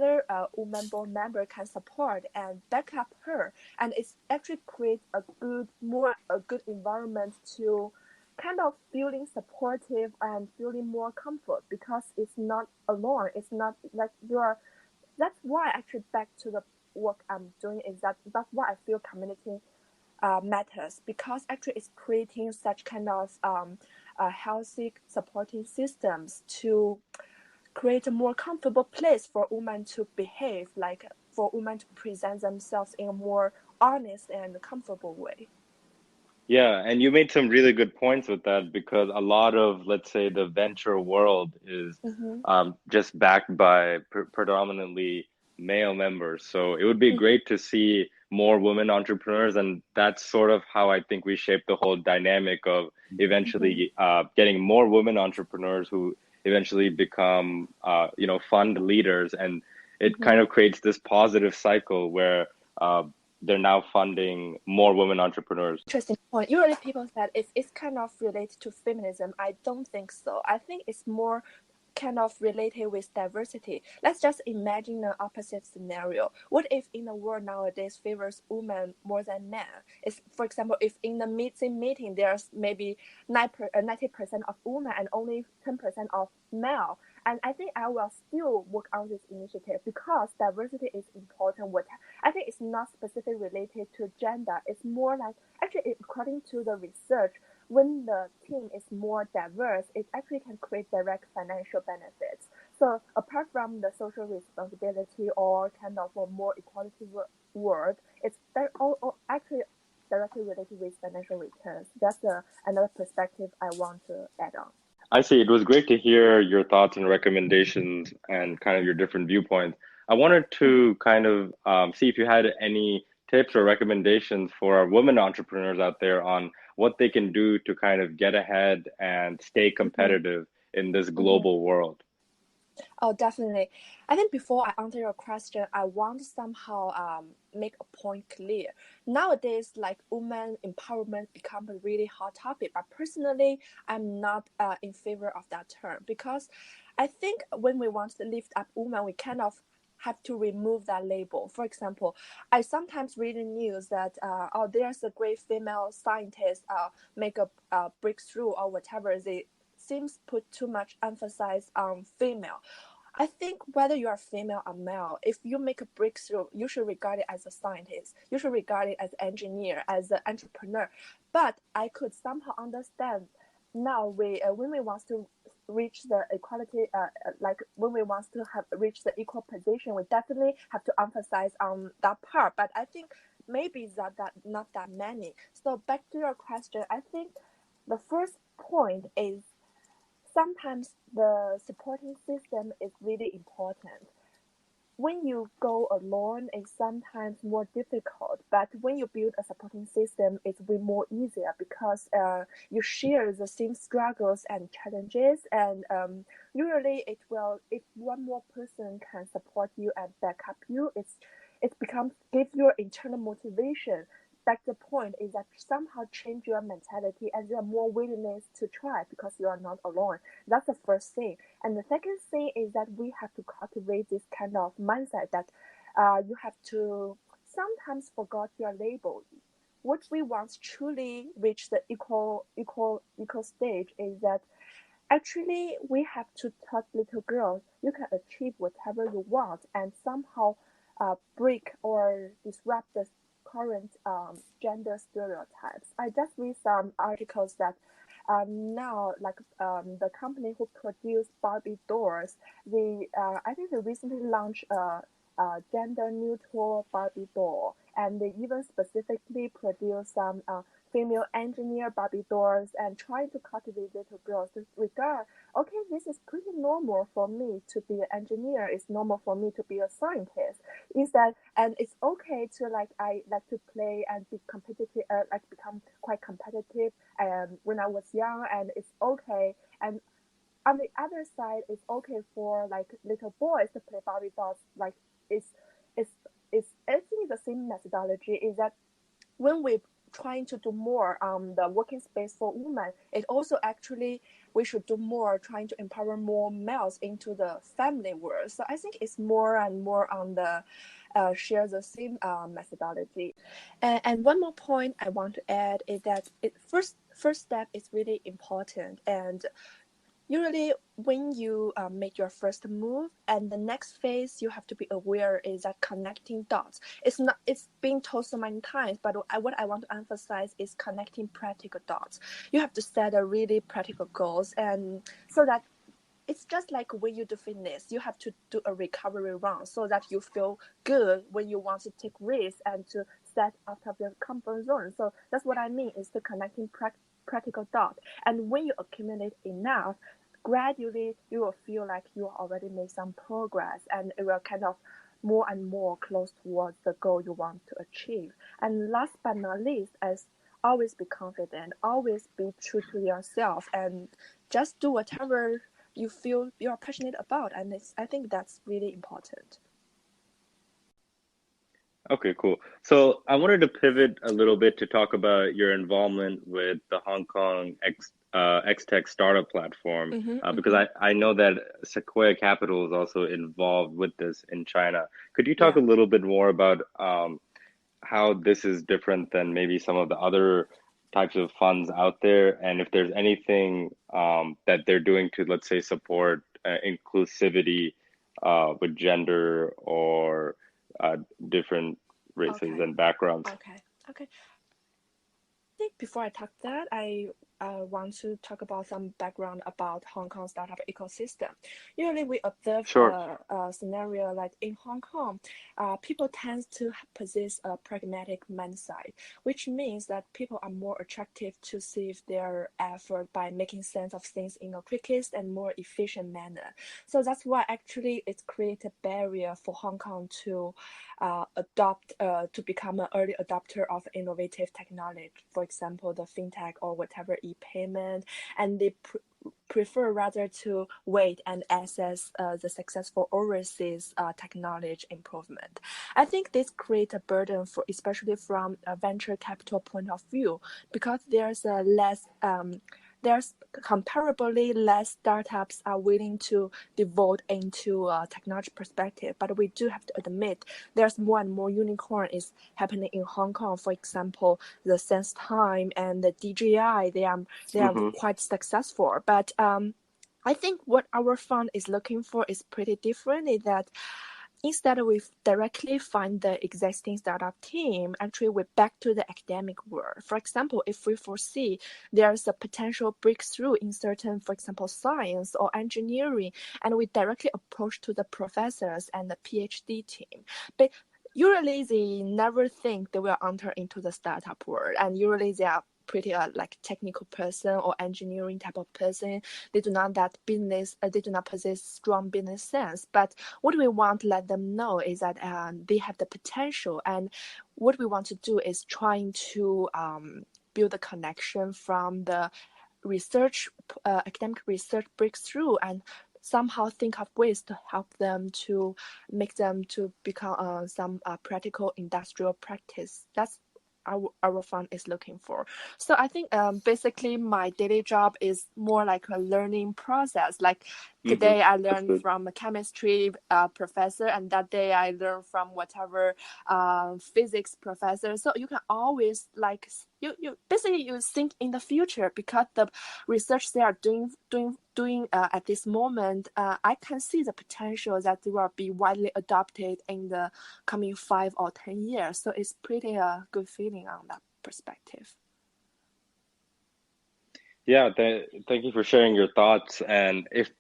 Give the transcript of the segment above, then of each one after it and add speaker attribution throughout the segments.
Speaker 1: other woman board member can support and back up her, and it actually creates a good environment to kind of feeling supportive and feeling more comfort, because it's not alone. It's not like you're. That's why actually back to the work I'm doing is that's why I feel community matters, because actually it's creating such kind of healthy supporting systems to create a more comfortable place for women to behave, like for women to present themselves in a more honest and comfortable way.
Speaker 2: Yeah, and you made some really good points with that because a lot of, let's say, the venture world is just backed by predominantly male members. So it would be great to see more women entrepreneurs, and that's sort of how I think we shape the whole dynamic of eventually getting more women entrepreneurs who eventually become, fund leaders, and it kind of creates this positive cycle where they're now funding more women entrepreneurs.
Speaker 1: Interesting point. Usually people said it's kind of related to feminism. I don't think so. I think it's more kind of related with diversity. Let's just imagine an opposite scenario. What if in the world nowadays favors women more than men? For example, if in the meeting there's maybe 90% of women and only 10% of male. And I think I will still work on this initiative because diversity is important. I think it's not specifically related to gender. It's more like, actually, according to the research, when the team is more diverse, it actually can create direct financial benefits. So apart from the social responsibility or kind of a more equality world, it's all actually directly related with financial returns. That's another perspective I want to add on.
Speaker 2: I see. It was great to hear your thoughts and recommendations and kind of your different viewpoints. I wanted to kind of see if you had any tips or recommendations for our women entrepreneurs out there on what they can do to kind of get ahead and stay competitive in this global world.
Speaker 1: Oh, definitely. I think before I answer your question, I want to somehow make a point clear. Nowadays, like women empowerment become a really hot topic, but personally, I'm not in favor of that term, because I think when we want to lift up women, we kind of have to remove that label. For example, I sometimes read in news that there's a great female scientist make a breakthrough or whatever. They seems put too much emphasis on female. I think whether you are female or male, if you make a breakthrough, you should regard it as a scientist. You should regard it as an engineer, as an entrepreneur. But I could somehow understand now when we want to reach the equality, like when we want to reach the equal position, we definitely have to emphasize on that part. But I think maybe that not that many. So back to your question, I think the first point is sometimes the supporting system is really important. When you go alone, it's sometimes more difficult, but when you build a supporting system, it's way more easier because you share the same struggles and challenges, and usually if one more person can support you and back up you, it becomes give your internal motivation. Back the point is that somehow change your mentality and you have more willingness to try because you are not alone. That's the first thing. And the second thing is that we have to cultivate this kind of mindset that you have to sometimes forget your label. What we want truly reach the equal stage is that actually we have to taught little girls you can achieve whatever you want and somehow break or disrupt the current gender stereotypes. I just read some articles that now, like the company who produced Barbie dolls, I think they recently launched a gender neutral Barbie doll, and they even specifically produced some female engineer Barbie dolls and trying to cultivate little girls to regard, okay, this is pretty normal for me to be an engineer. It's normal for me to be a scientist. And it's okay to I like to play and be competitive, become quite competitive. When I was young, and it's okay. And on the other side, it's okay for little boys to play Barbie dolls. It's I think the same methodology is that when we trying to do more on the working space for women. It also actually we should do more trying to empower more males into the family world. So I think it's more and more on the share the same methodology. And one more point I want to add is that first step is really important. And usually when you make your first move, and the next phase you have to be aware is that connecting dots. It's been told so many times, but what I want to emphasize is connecting practical dots. You have to set a really practical goals, and so that it's just like when you do fitness, you have to do a recovery run so that you feel good when you want to take risks and to step out of your comfort zone. So that's what I mean is the connecting practical dot. And when you accumulate enough, gradually you will feel like you already made some progress, and it will kind of more and more close towards the goal you want to achieve. And last but not least, as always be confident, always be true to yourself, and just do whatever you feel you're passionate about. And I think that's really important.
Speaker 2: Okay, cool. So I wanted to pivot a little bit to talk about your involvement with the Hong Kong X-Tech startup platform, because I know that Sequoia Capital is also involved with this in China. Could you talk a little bit more about how this is different than maybe some of the other types of funds out there, and if there's anything that they're doing to, let's say, support inclusivity with gender or different races and backgrounds?
Speaker 1: Okay. I think before I talk that, I want to talk about some background about Hong Kong startup ecosystem. Usually we observe a scenario like in Hong Kong, people tend to possess a pragmatic mindset, which means that people are more attractive to save their effort by making sense of things in a quickest and more efficient manner. So that's why actually it creates a barrier for Hong Kong to to become an early adopter of innovative technology, for example, the fintech or whatever e-payment, and they prefer rather to wait and assess the successful overseas technology improvement. I think this creates a burden for, especially from a venture capital point of view, because there's comparably less startups are willing to devote into a technology perspective. But we do have to admit there's more and more unicorn is happening in Hong Kong. For example, the SenseTime and the DJI, they are quite successful. But I think what our fund is looking for is pretty different, is that instead we directly find the existing startup team, actually we're back to the academic world. For example, if we foresee there's a potential breakthrough in certain, for example, science or engineering, and we directly approach to the professors and the PhD team. But usually they never think they will enter into the startup world, and usually they are pretty like technical person or engineering type of person. They do not possess strong business sense. But what we want to let them know is that they have the potential, and what we want to do is trying to build a connection from the research, academic research breakthrough, and somehow think of ways to help them to make them to become some practical industrial practice. That's our fund is looking for. So I think basically my daily job is more like a learning process. Like today I learned from a chemistry professor, and that day I learned from whatever physics professor. So you can always like you basically you think in the future, because the research they are doing at this moment, I can see the potential that they will be widely adopted in the coming 5 or 10 years. So it's pretty a good feeling on that perspective.
Speaker 2: Yeah, thank you for sharing your thoughts. And if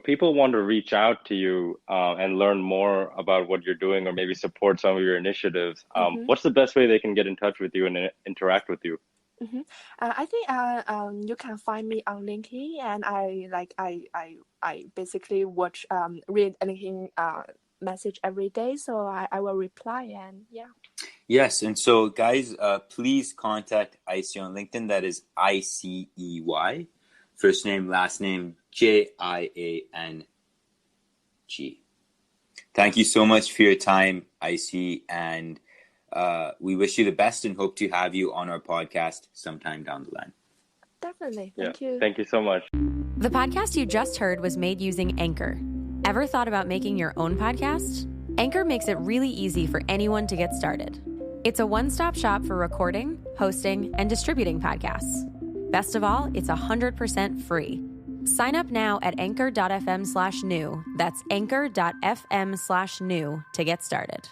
Speaker 2: people want to reach out to you and learn more about what you're doing, or maybe support some of your initiatives, what's the best way they can get in touch with you and interact with you?
Speaker 1: I think you can find me on LinkedIn, and I basically read LinkedIn message every day, so I will reply, and yeah.
Speaker 3: Yes, and so guys, please contact Icey on LinkedIn. That is Icey, first name, last name, Jiang. Thank you so much for your time, Icey, and we wish you the best and hope to have you on our podcast sometime down the line.
Speaker 1: Definitely. Thank you.
Speaker 2: Thank you so much.
Speaker 4: The podcast you just heard was made using Anchor. Ever thought about making your own podcast? Anchor makes it really easy for anyone to get started. It's a one-stop shop for recording, hosting, and distributing podcasts. Best of all, it's 100% free. Sign up now at anchor.fm/new. That's anchor.fm/new to get started.